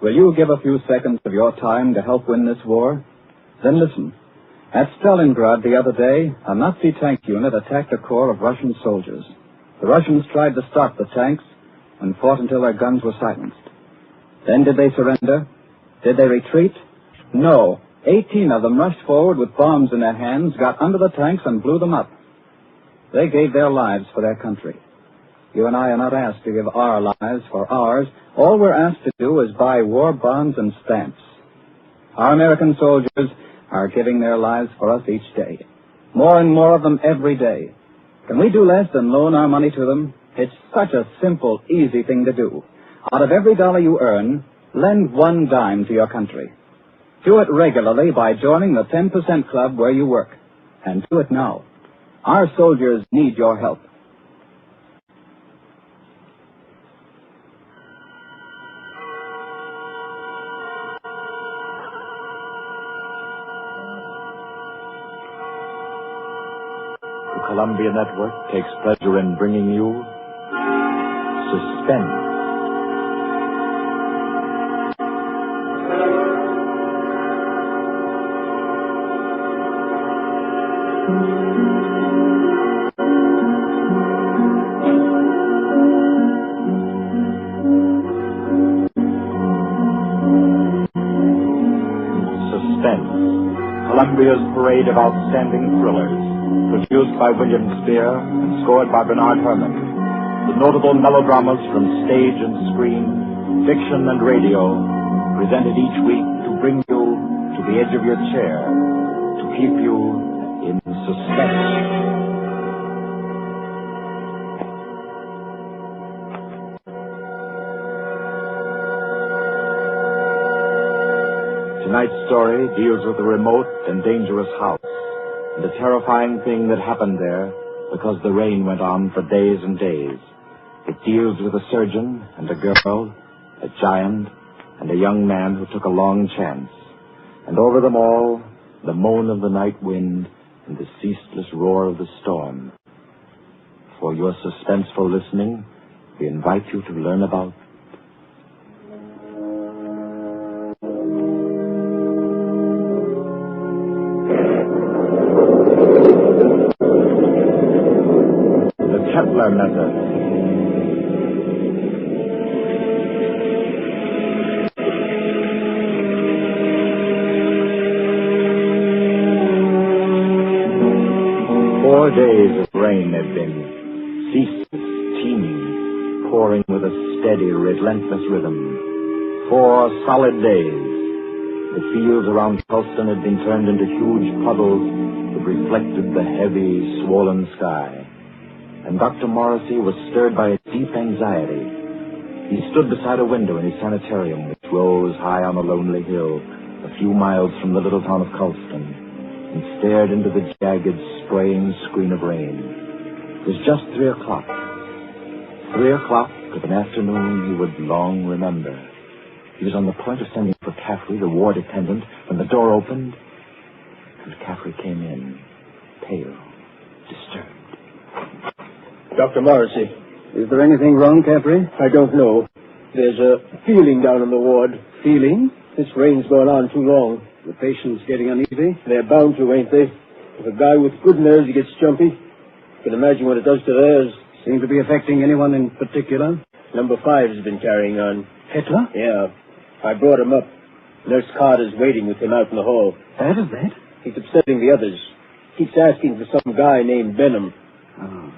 Will you give a few seconds of your time to help win this war? Then listen. At Stalingrad the other day, a Nazi tank unit attacked a corps of Russian soldiers. The Russians tried to stop the tanks and fought until their guns were silenced. Then did they surrender? Did they retreat? No. 18 of them rushed forward with bombs in their hands, got under the tanks, and blew them up. They gave their lives for their country. You and I are not asked to give our lives for ours. All we're asked to do is buy war bonds and stamps. Our American soldiers are giving their lives for us each day. More and more of them every day. Can we do less than loan our money to them? It's such a simple, easy thing to do. Out of every dollar you earn, lend 1 dime to your country. Do it regularly by joining the 10% club where you work. And do it now. Our soldiers need your help. The Columbia Network takes pleasure in bringing you Suspense. Columbia's parade of outstanding thrillers, produced by William Spear and scored by Bernard Herrmann. The notable melodramas from stage and screen, fiction and radio, presented each week to bring you to the edge of your chair, to keep you in suspense. Tonight's story deals with a remote and dangerous house, and a terrifying thing that happened there because the rain went on for days and days. It deals with a surgeon and a girl, a giant, and a young man who took a long chance. And over them all, the moan of the night wind and the ceaseless roar of the storm. For your suspenseful listening, we invite you to learn about Kettler Method. Four days of rain have been, ceaseless, teeming, pouring with a steady, relentless rhythm. 4 solid days. The fields around Culston had been turned into huge puddles that reflected the heavy, swollen sky. And Dr. Morrissey was stirred by a deep anxiety. He stood beside a window in his sanatorium, which rose high on a lonely hill, a few miles from the little town of Culston, and stared into the jagged, spraying screen of rain. It was just 3 o'clock. 3 o'clock of an afternoon he would long remember. He was on the point of sending for Caffrey, the ward attendant, when the door opened, and Caffrey came in, pale, disturbed. Dr. Morrissey. Is there anything wrong, Caffrey? I don't know. There's a feeling down in the ward. Feeling? This rain's going on too long. The patient's getting uneasy? They're bound to, ain't they? If a guy with good nerves gets jumpy, you can imagine what it does to theirs. Seem to be affecting anyone in particular? Number 5's been carrying on. Kettler? Yeah. I brought him up. Nurse Carter's waiting with him out in the hall. Bad as that? He's upsetting the others. Keeps asking for some guy named Benham. Oh,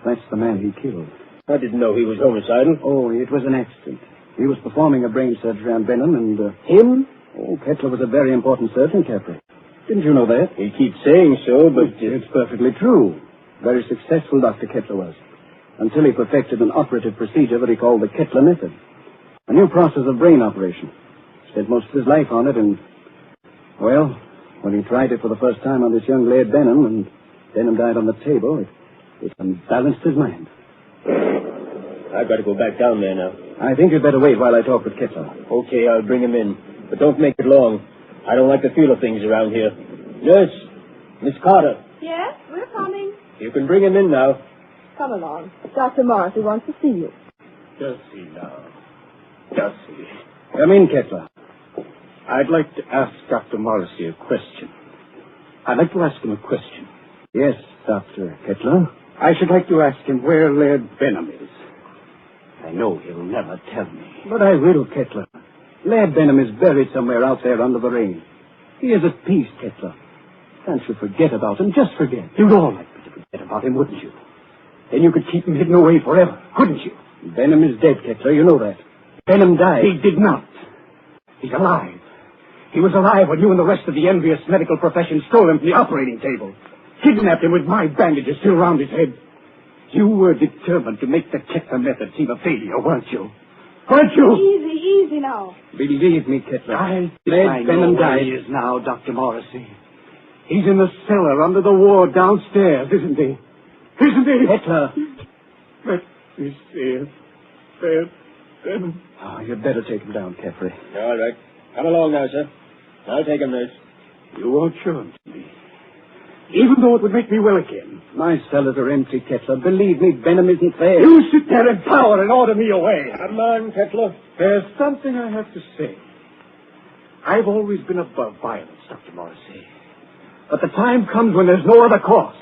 that's the man he killed. I didn't know he was homicidal. Oh, it was an accident. He was performing a brain surgery on Benham and... Him? Oh, Kettler was a very important surgeon, Caffrey. Didn't you know that? He keeps saying so, but... It's perfectly true. Very successful Dr. Kettler was. Until he perfected an operative procedure that he called the Kettler Method. A new process of brain operation. Spent most of his life on it and... Well, when he tried it for the first time on this young lad Benham, and Benham died on the table, it unbalanced his mind. I've got to go back down there now. I think you'd better wait while I talk with Kettler. Okay, I'll bring him in. But don't make it long. I don't like the feel of things around here. Nurse, Miss Carter. Yes, we're coming. You can bring him in now. Come along. Dr. Morrissey wants to see you. Does he now? Does he? Come in, Kettler. I'd like to ask Dr. Morrissey a question. I'd like to ask him a question. Yes, Dr. Kettler. I should like to ask him where Laird Benham is. I know he'll never tell me. But I will, Kettler. Laird Benham is buried somewhere out there under the rain. He is at peace, Kettler. Can't you forget about him? Just forget. You'd all like me to forget about him, wouldn't you? Then you could keep him hidden away forever, couldn't you? Benham is dead, Kettler. You know that. Benham died. He did not. He's alive. He was alive when you and the rest of the envious medical profession stole him from the operating table. Kidnapped him with my bandages still around his head. You were determined to make the Kettler Method seem a failure, weren't you? Weren't you? Easy now. Believe me, Kettler. I Benham know where died. he is now, Dr. Morrissey. He's in the cellar under the ward downstairs, isn't he? Isn't he? Kettler. Let me see it. Laird Benham. Oh, you'd better take him down, Kettler. All right. Come along now, sir. I'll take him, nurse. You won't show him to me. Even though it would make me well again. My cellars are empty, Kettler. Believe me, Benham isn't there. You sit there in power and order me away. Come on, Kettler. There's something I have to say. I've always been above violence, Dr. Morrissey. But the time comes when there's no other course.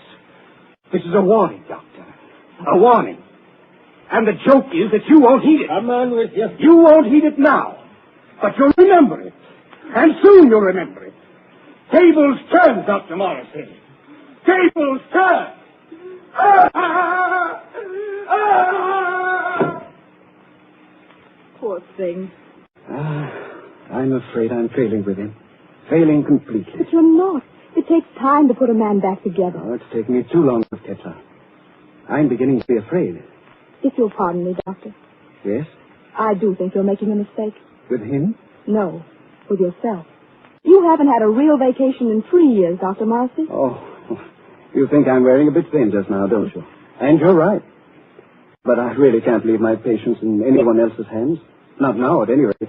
This is a warning, Doctor. A warning. And the joke is that you won't heed it. Come on with you. You won't heed it now. But you'll remember it. And soon you'll remember it. Tables turn, Dr. Morrissey. Tables turn. Poor thing. I'm afraid I'm failing with him. Failing completely. But you're not. It takes time to put a man back together. Oh, it's taken me too long, Kettler. I'm beginning to be afraid. If you'll pardon me, Doctor, Yes? I do think you're making a mistake. With him? No, with yourself. You haven't had a real vacation in 3 years, Dr. Morrissey. Oh, you think I'm wearing a bit thin just now, don't you? And you're right. But I really can't leave my patients in anyone else's hands. Not now, at any rate.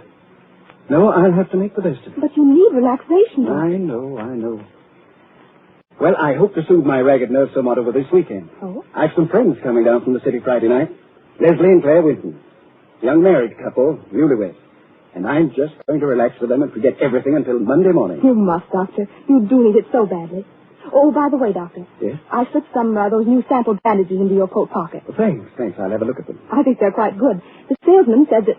No, I'll have to make the best of it. But you need relaxation, Doctor. I know. Well, I hope to soothe my ragged nerves somewhat over this weekend. Oh? I've some friends coming down from the city Friday night. Leslie and Claire Winton. Young married couple, newlyweds. And I'm just going to relax with them and forget everything until Monday morning. You must, Doctor. You do need it so badly. Oh, by the way, Doctor. Yes? I slipped some those new sample bandages into your coat pocket. Thanks. I'll have a look at them. I think they're quite good. The salesman said that...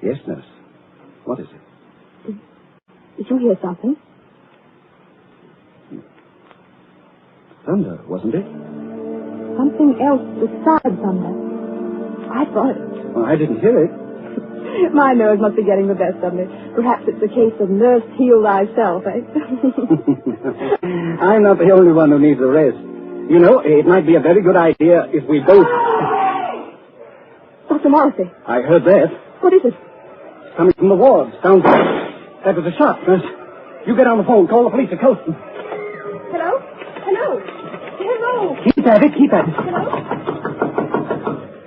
Yes, nurse. What is it? Did you hear something? Thunder, wasn't it? Something else besides thunder. I thought it. Oh, I didn't hear it. My nerves must be getting the best of me. Perhaps it's a case of nurse heal thyself, eh? I'm not the only one who needs a rest. You know, it might be a very good idea if we both... Dr. Morrissey. I heard that. What is it? It's coming from the wards. Sounds... That was a shot, nurse. You get on the phone. Call the police at Culston. Hello? Keep at it. Hello?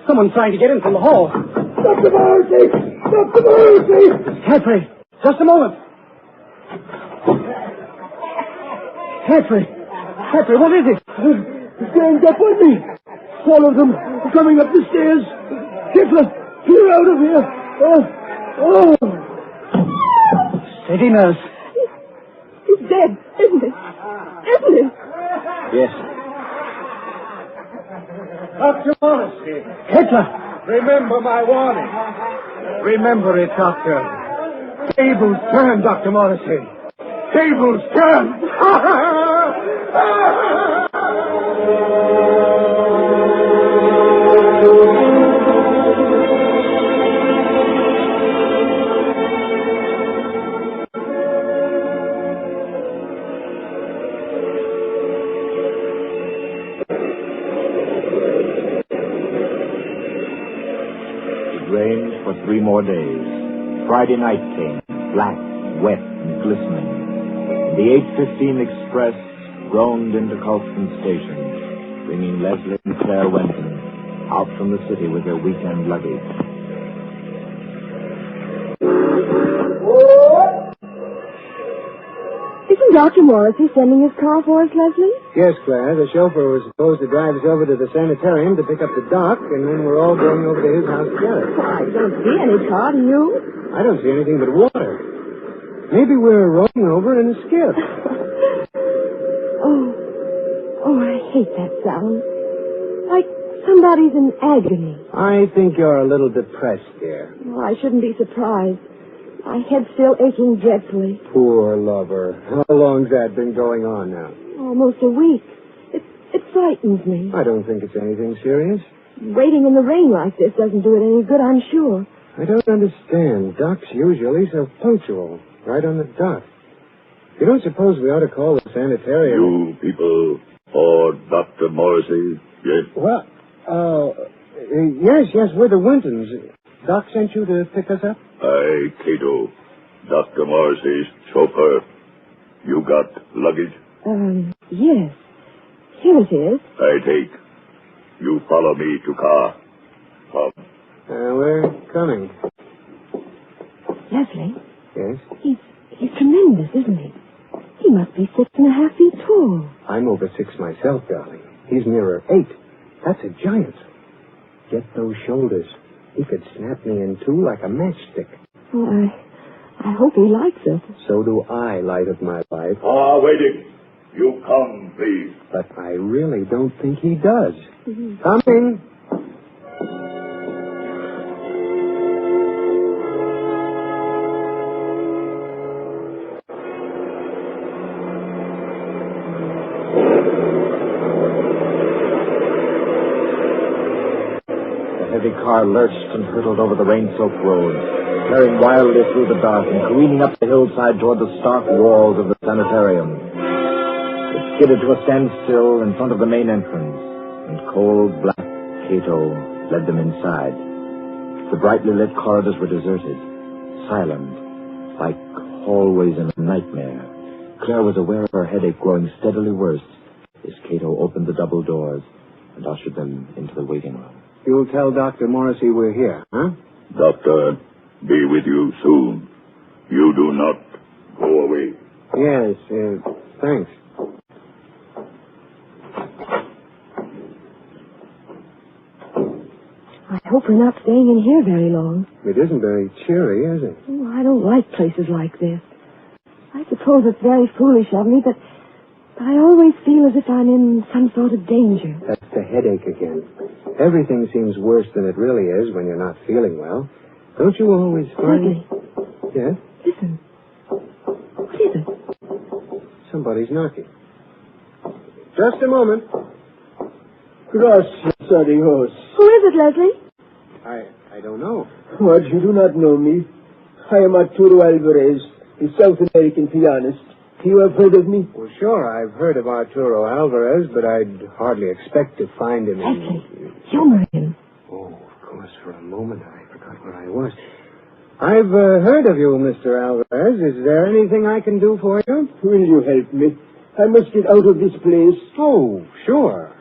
Someone's trying to get in from the hall. Dr. Morrissey! Dr. Morrissey! Caffrey, just a moment. Caffrey, what is it? It's ganged up on me. All of them coming up the stairs. Kettler, clear out of here. Oh. Steady, nurse. He's dead, isn't he? Yes. Dr. Morrissey. Kettler. Remember my warning. Remember it, Doctor. Tables turn, Dr. Morrissey. Tables turn. It rained for 3 more days. Friday night came, black, wet, and glistening. And the 8:15 express groaned into Culston station, bringing Leslie and Claire Wenton out from the city with their weekend luggage. Isn't Isn't Dr. Morrissey sending his car for us, Leslie? Yes, Claire. The chauffeur was supposed to drive us over to the sanatorium to pick up the doc, and then we're all going over to his house together. I don't see any car, do you? I don't see anything but water. Maybe we're rolling over in a skiff. Oh, I hate that sound. Like somebody's in agony. I think you're a little depressed, dear. Oh, I shouldn't be surprised. My head's still aching dreadfully. Poor lover. How long's that been going on now? Almost a week. It frightens me. I don't think it's anything serious. Waiting in the rain like this doesn't do it any good, I'm sure. I don't understand. Doc's usually so punctual. Right on the dot. You don't suppose we ought to call the sanitarium? You people, or Dr. Morrissey, yes? Well, yes, we're the Wintons. Doc sent you to pick us up? Aye, Cato, Dr. Morrissey's chauffeur. You got luggage? Yes. Here it is. I take. You follow me to car. Come. We're coming. Leslie? Yes? He's tremendous, isn't he? He must be 6.5 feet tall. I'm over 6 myself, darling. He's nearer 8. That's a giant. Get those shoulders. He could snap me in two like a matchstick. Oh, I hope he likes it. So do I, light of my life. Waiting. You come, please. But I really don't think he does. Coming. The heavy car lurched and hurtled over the rain-soaked road, tearing wildly through the dark and careening up the hillside toward the stark walls of the sanitarium. It skidded to a standstill in front of the main entrance, and cold black Cato led them inside. The brightly lit corridors were deserted, silent, like hallways in a nightmare. Claire was aware of her headache growing steadily worse as Cato opened the double doors and ushered them into the waiting room. You'll tell Dr. Morrissey we're here, huh? Doctor, be with you soon. You do not go away. Yes, thanks. I hope we're not staying in here very long. It isn't very cheery, is it? Oh, I don't like places like this. I suppose it's very foolish of me, but I always feel as if I'm in some sort of danger. That's the headache again. Everything seems worse than it really is when you're not feeling well. Don't you always find... Dudley. Yes? Listen. What is it? Somebody's knocking. Just a moment. Gracias a Dios. Who is it, Leslie? I don't know. What, you do not know me? I am Arturo Alvarez, the South American pianist. You have heard of me? Well, sure, I've heard of Arturo Alvarez, but I'd hardly expect to find him Leslie, humor him. Oh, of course, for a moment I forgot where I was. I've heard of you, Mr. Alvarez. Is there anything I can do for you? Will you help me? I must get out of this place. Oh, sure.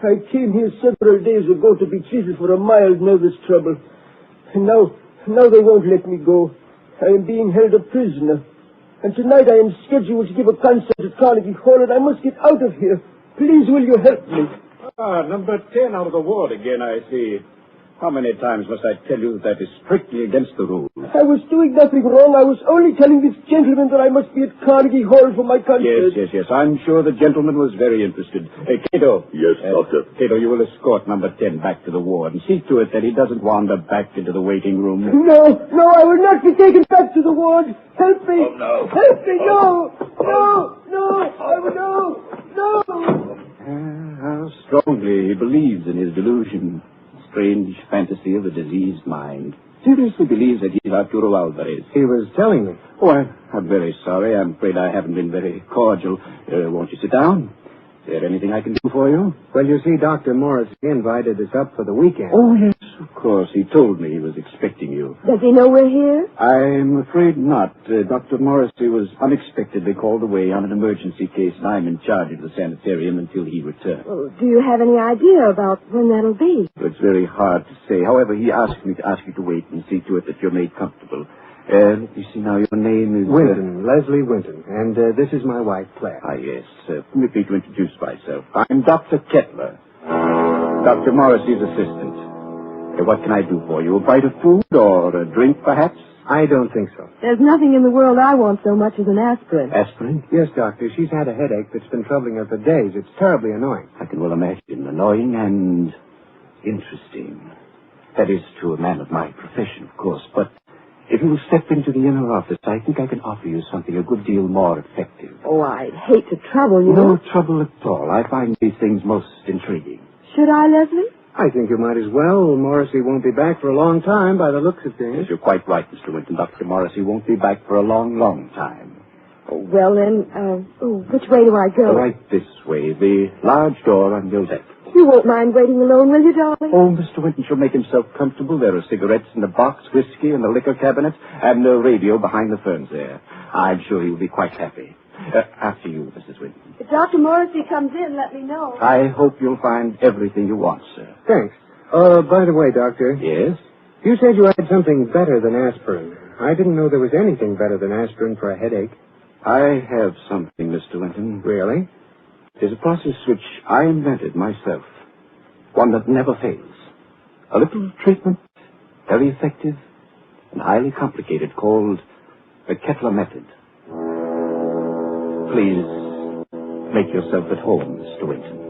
I came here several days ago to be treated for a mild nervous trouble. And now they won't let me go. I am being held a prisoner. And tonight I am scheduled to give a concert at Carnegie Hall, and I must get out of here. Please, will you help me? Number 10 out of the ward again, I see. How many times must I tell you that is strictly against the rules? I was doing nothing wrong. I was only telling this gentleman that I must be at Carnegie Hall for my concert. Yes. I'm sure the gentleman was very interested. Cato. Yes, Doctor. Cato, you will escort number 10 back to the ward and see to it that he doesn't wander back into the waiting room. No, I will not be taken back to the ward. Help me. Oh, no. Help me, no. How strongly he believes in his delusion. Strange fantasy of a diseased mind. Seriously believes that he's Arturo Alvarez. He was telling me. Oh, I'm very sorry. I'm afraid I haven't been very cordial. Won't you sit down? Is there anything I can do for you? Well, you see, Dr. Morrissey invited us up for the weekend. Oh, yes, of course. He told me he was expecting you. Does he know we're here? I'm afraid not. Dr. Morrissey was unexpectedly called away on an emergency case, and I'm in charge of the sanitarium until he returns. Oh, do you have any idea about when that'll be? It's very hard to say. However, he asked me to ask you to wait and see to it that you're made comfortable. Let me see now. Your name is... Winton, Leslie Winton. And this is my wife, Claire. Ah, yes. Permit me to introduce myself. I'm Dr. Kettler, Dr. Morrissey's assistant. What can I do for you? A bite of food or a drink, perhaps? I don't think so. There's nothing in the world I want so much as an aspirin. Aspirin? Yes, Doctor. She's had a headache that's been troubling her for days. It's terribly annoying. I can well imagine. Annoying and interesting. That is to a man of my profession, of course. But if you will step into the inner office, I think I can offer you something a good deal more effective. Oh, I'd hate to trouble you. No trouble at all. I find these things most intriguing. Should I, Leslie? I think you might as well. Morrissey won't be back for a long time by the looks of things. Yes, you're quite right, Mr. Winton. Dr. Morrissey won't be back for a long, long time. Oh, well, then, which way do I go? Right this way. The large door on your left. You won't mind waiting alone, will you, darling? Oh, Mr. Winton shall make himself comfortable. There are cigarettes in the box, whiskey in the liquor cabinet, and a radio behind the ferns there. I'm sure he'll be quite happy. After you, Mrs. Winton. If Dr. Morrissey comes in, let me know. I hope you'll find everything you want, sir. Thanks. By the way, Doctor. Yes? You said you had something better than aspirin. I didn't know there was anything better than aspirin for a headache. I have something, Mr. Winton. Really? It is a process which I invented myself. One that never fails. A little treatment, very effective and highly complicated, called the Kettler Method. Please make yourself at home, Mr. Winton.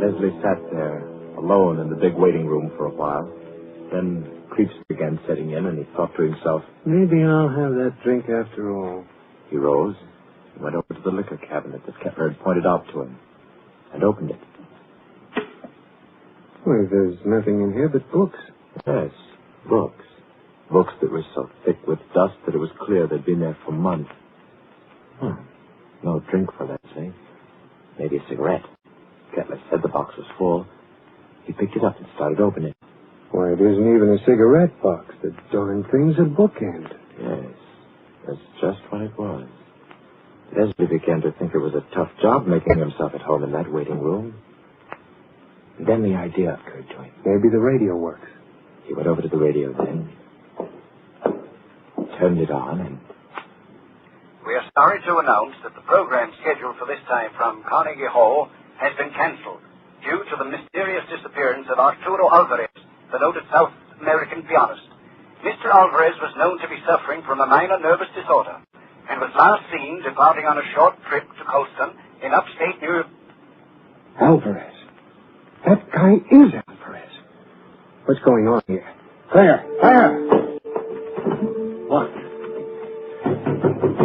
Leslie sat there, alone in the big waiting room for a while. Then creeps began setting in, and he thought to himself, maybe I'll have that drink after all. He rose and went over to the liquor cabinet that Kettler had pointed out to him, and opened it. Well, there's nothing in here but books. Yes, books. Books that were so thick with dust that it was clear they'd been there for months. No drink for Leslie. Maybe a cigarette. Kettler said the box was full. He picked it up and started opening it. Why, it isn't even a cigarette box. The darn thing's a bookend. Yes, that's just what it was. Leslie began to think it was a tough job making himself at home in that waiting room. And then the idea occurred to him. Maybe the radio works. He went over to the radio then, turned it on, and... We are sorry to announce that the program scheduled for this time from Carnegie Hall has been cancelled due to the mysterious disappearance of Arturo Alvarez, the noted South American pianist. Mr. Alvarez was known to be suffering from a minor nervous disorder and was last seen departing on a short trip to Culston in upstate New York. Alvarez. That guy is Alvarez. What's going on here? Claire! What?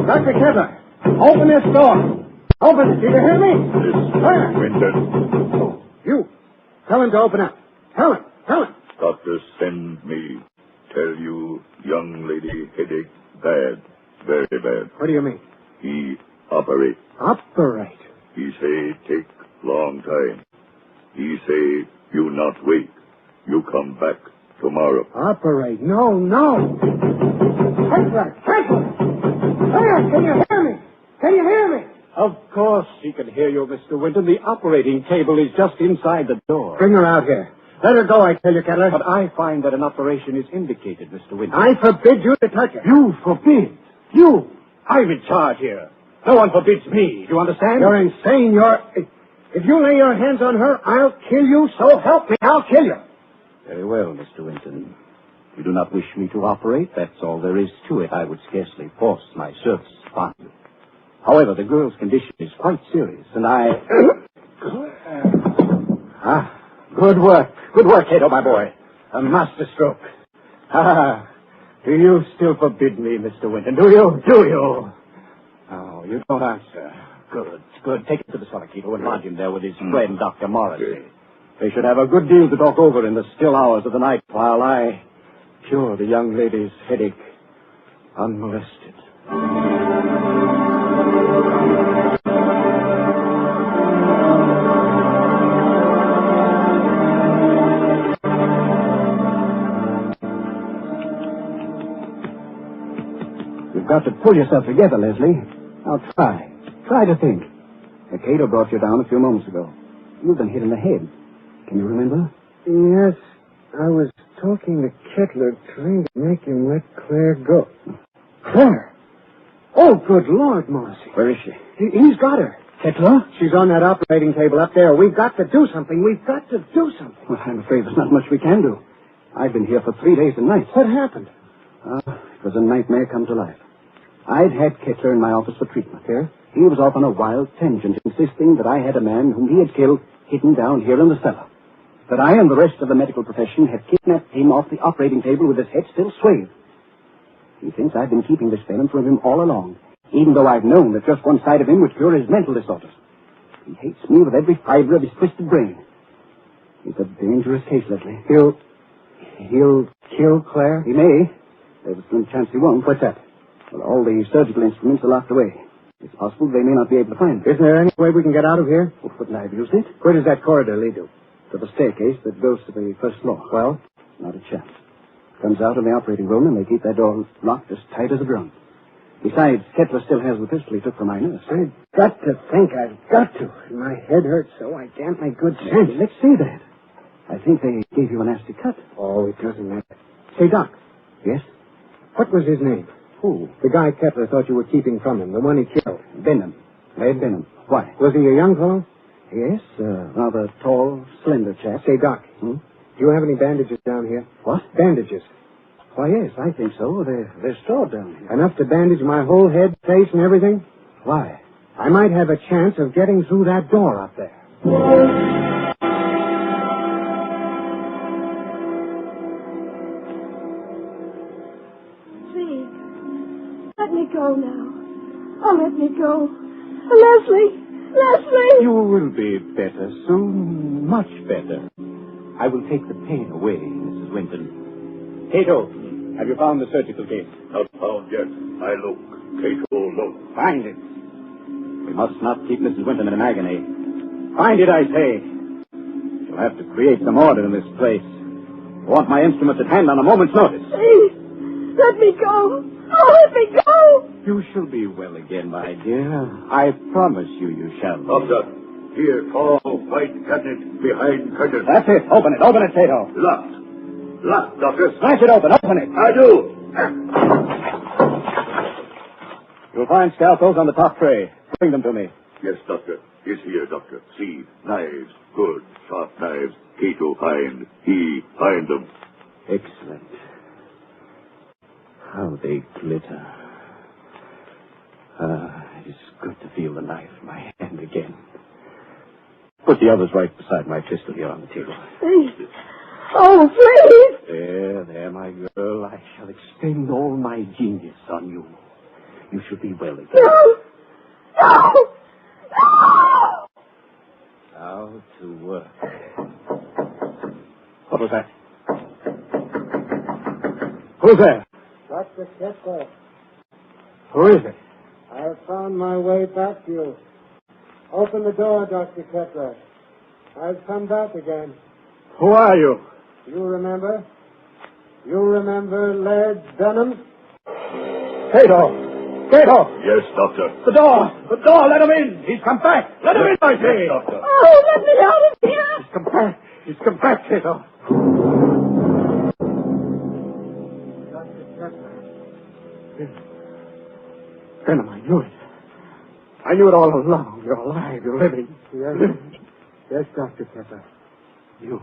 Dr. Kettler, open this door. Open it. Do you hear me? This Winton. You. Tell him to open up. Tell him. Doctor send me. Tell you, young lady, headache bad. Very bad. What do you mean? He operate. Operate? He say take long time. He say you not wait. You come back tomorrow. Operate? No. Kettler! Claire, can you hear me? Of course he can hear you, Mr. Winton. The operating table is just inside the door. Bring her out here. Let her go, I tell you, Kettler. But I find that an operation is indicated, Mr. Winton. I forbid you to touch her. You forbid? You? I'm in charge here. No one forbids me. Do you understand? You're insane. If you lay your hands on her, I'll kill you. So help me, I'll kill you. Very well, Mr. Winton. You do not wish me to operate. That's all there is to it. I would scarcely force my services upon you. However, the girl's condition is quite serious, and I... Good work. Good work, Cato, my boy. A master stroke. Do you still forbid me, Mr. Winton? Do you? Oh, you don't answer. Good. Take him to the cellar, Cato, and lodge him there with his friend, Dr. Morrissey. They should have a good deal to talk over in the still hours of the night while I cure the young lady's headache unmolested. You've got to pull yourself together, Leslie. Now try to think. Cato brought you down a few moments ago. You've been hit in the head. Can you remember? Yes, I was talking to Kettler, trying to make him let Claire go. Claire? Oh, good Lord, Morrissey. Where is she? He's got her. Kettler? She's on that operating table up there. We've got to do something. We've got to do something. Well, I'm afraid there's not much we can do. I've been here for 3 days and nights. What happened? It was a nightmare come to life. I'd had Kettler in my office for treatment. Yeah? He was off on a wild tangent, insisting that I had a man whom he had killed hidden down here in the cellar. That I and the rest of the medical profession had kidnapped him off the operating table with his head still swathed. He thinks I've been keeping this venom from him all along, even though I've known that just one side of him would cure his mental disorders. He hates me with every fiber of his twisted brain. He's a dangerous case, Leslie. He'll kill Claire? He may. There's a slim chance he won't. What's that? Well, all the surgical instruments are locked away. It's possible they may not be able to find it. Isn't there any way we can get out of here? Well, couldn't I have used it? Where does that corridor lead to? To the staircase that goes to the first floor. Well? Not a chance. Comes out in the operating room, and they keep that door locked as tight as a drum. Besides, Kettler still has the pistol he took from my nurse. I've got to think. I've got to. My head hurts so I can't make good sense. Let's see that. I think they gave you a nasty cut. Oh, it doesn't matter. Say, Doc. Yes? What was his name? Who? The guy Kettler thought you were keeping from him, the one he killed. Benham. Led Benham. Why? Was he a young fellow? Yes, rather tall, slender chap. Say, Doc, do you have any bandages down here? What? Bandages. Why, yes, I think so. They're stored down here. Enough to bandage my whole head, face, and everything? Why? I might have a chance of getting through that door up there. Please, let me go now. Oh, let me go. Leslie! Leslie! You will be better soon. Much better. I will take the pain away, Mrs. Winton. Cato, have you found the surgical case? Not found yet. I look. Cato, look. Find it. We must not keep Mrs. Winton in an agony. Find it, I say. You'll have to create some order in this place. I want my instruments at hand on a moment's notice. Please, let me go. Oh, let me go. You shall be well again, my dear. I promise you shall be. Doctor, here, tall, white cabinet behind curtain. That's it. Open it, Cato. Locked. Locked, Doctor. Smash it open. Open it. I do. You'll find scalpels on the top tray. Bring them to me. Yes, Doctor. It's here, Doctor. See, knives. Good, sharp knives. Cato find. He find them. Excellent. How they glitter. It is good to feel the knife in my hand again. Put the others right beside my pistol here on the table. Please. Oh, please. There, my girl. I shall expend all my genius on you. You shall be well again. No. No. No. Now to work. What was that? Who's there? Dr. Kettler, Who is it? I have found my way back to you. Open the door, Dr. Kettler. I've come back again. Who are you? You remember? You remember Laird Benham? Cato! Cato! Yes, Doctor. The door! Let him in! He's come back! Let him in, I say! Yes, Doctor. Oh, let me out of here. He's come back, Cato. Dr. Kettler. Benham, I knew it. I knew it all along. You're alive. You're living. Yes, Dr. Kettler. You.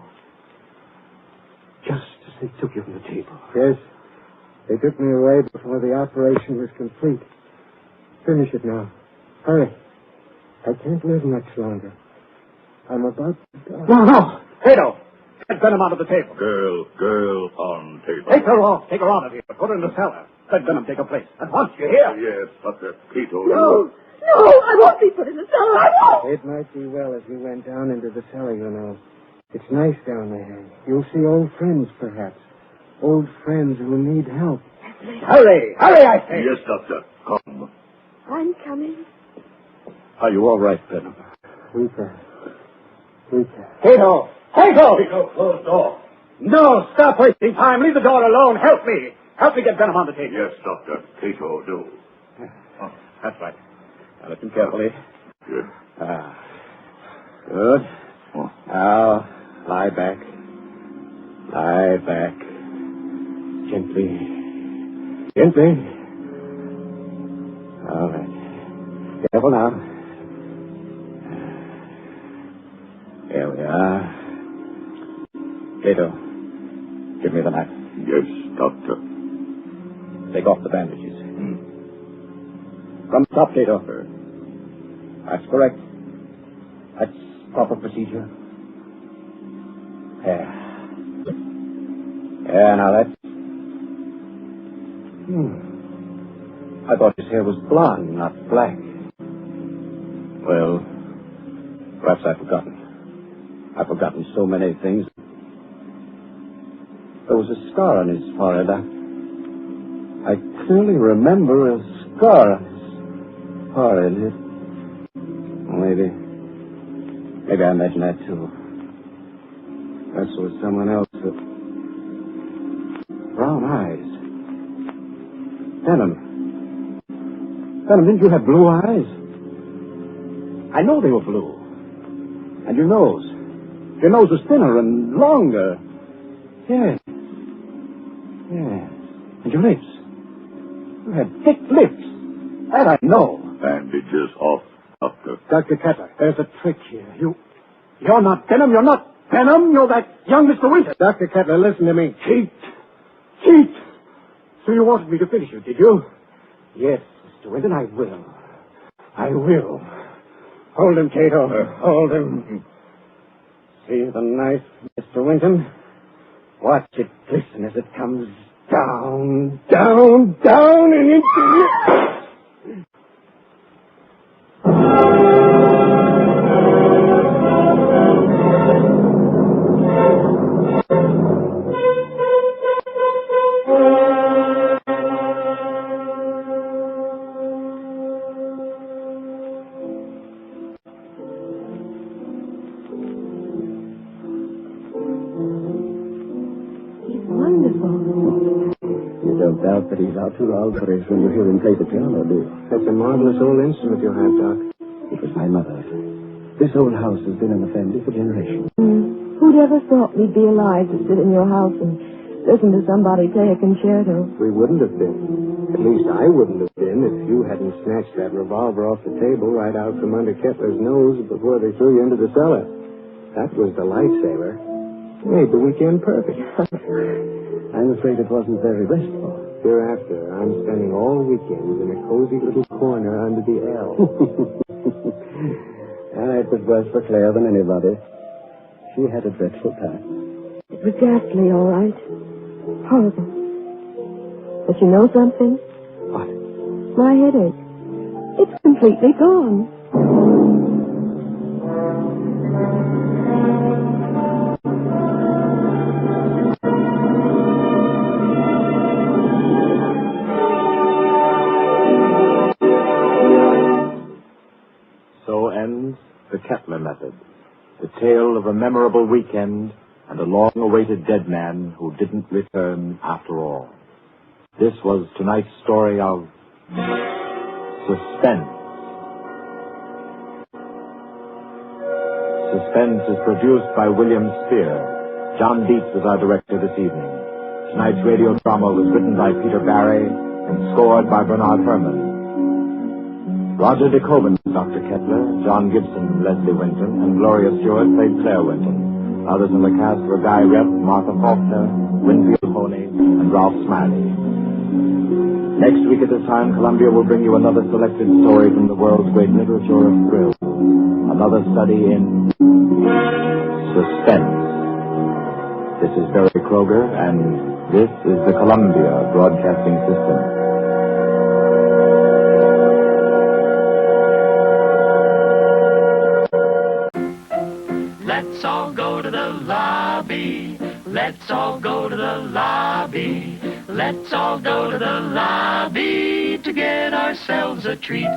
Just as they took you from the table. Yes. They took me away before the operation was complete. Finish it now. Hurry. I can't live much longer. I'm about to die. No! Cato! Get Benham out of the table. Girl on table. Take her off. Take her out of here. Put her in the cellar. Let Benham take her place. At once, you hear? Yes, Doctor. Cato. No. No, I won't be put in the cellar. I won't. It might be well if you went down into the cellar, you know. It's nice down there. You'll see old friends, perhaps. Old friends who need help. Hurry! Hurry, I say! Yes, Doctor. Come. I'm coming. Are you all right, Benham? Weaker. Cato! Cato! Cato, close door. No, stop wasting time. Leave the door alone. Help me. Help me get Benham on the table. Yes, Doctor. Cato, do. That's right. Now listen carefully. Yes. Good. Oh. Now, lie back. Lie back. Gently. Gently. All right. Careful now. Here we are. Cato, give me the knife. Yes, Doctor. Take off the bandages. From the top, Cato. That's correct. That's proper procedure. Yeah, now that's... I thought his hair was blonde, not black. Well, perhaps I've forgotten. I've forgotten so many things. There was a scar on his forehead. I clearly remember a scar on his forehead. Maybe I imagined that too. This was someone else with brown eyes. Denham, didn't you have blue eyes? I know they were blue. And your nose. Your nose was thinner and longer. Yes. Yes. And your lips. You had thick lips. That I know. Bandages off, Doctor. Dr. Kettler, there's a trick here. You're not Denham. You're not Denham. You're that young Mr. Winter. Dr. Kettler, listen to me. Cheat. So you wanted me to finish it, did you? Yes, Mr. Winton, I will. Hold him, Cato. Hold him. See the knife, Mr. Winton? Watch it glisten as it comes down, and into you. Doubt that he's out to Alvarez when you hear him play the piano, do you? That's a marvelous old instrument you have, Doc. It was my mother. This old house has been in the family for generations. Who'd ever thought we'd be alive to sit in your house and listen to somebody play a concerto? We wouldn't have been. At least I wouldn't have been if you hadn't snatched that revolver off the table right out from under Kettler's nose before they threw you into the cellar. That was the lifesaver. Made the weekend perfect. I'm afraid it wasn't very restful. Hereafter, I'm spending all weekends in a cozy little corner under the L. It was worse for Claire than anybody. She had a dreadful time. It was ghastly, all right. Horrible. But you know something? What? My headache. It's completely gone. So ends the Kettler Method, the tale of a memorable weekend and a long-awaited dead man who didn't return after all. This was tonight's story of Suspense. Suspense is produced by William Spear. John Dietz is our director this evening. Tonight's radio drama was written by Peter Barry and scored by Bernard Herrmann. Roger De Koven was Dr. Kettler, John Gibson, Leslie Winton, and Gloria Stewart played Claire Winton. Others in the cast were Guy Rep, Martha Faulkner, Winfield Honey, and Ralph Smiley. Next week at this time, Columbia will bring you another selected story from the world's great literature of thrill. Another study in suspense. This is Barry Kroger, and this is the Columbia Broadcasting System. Let's all go to the lobby. Let's all go to the lobby. Let's all go to the lobby to get ourselves a treat.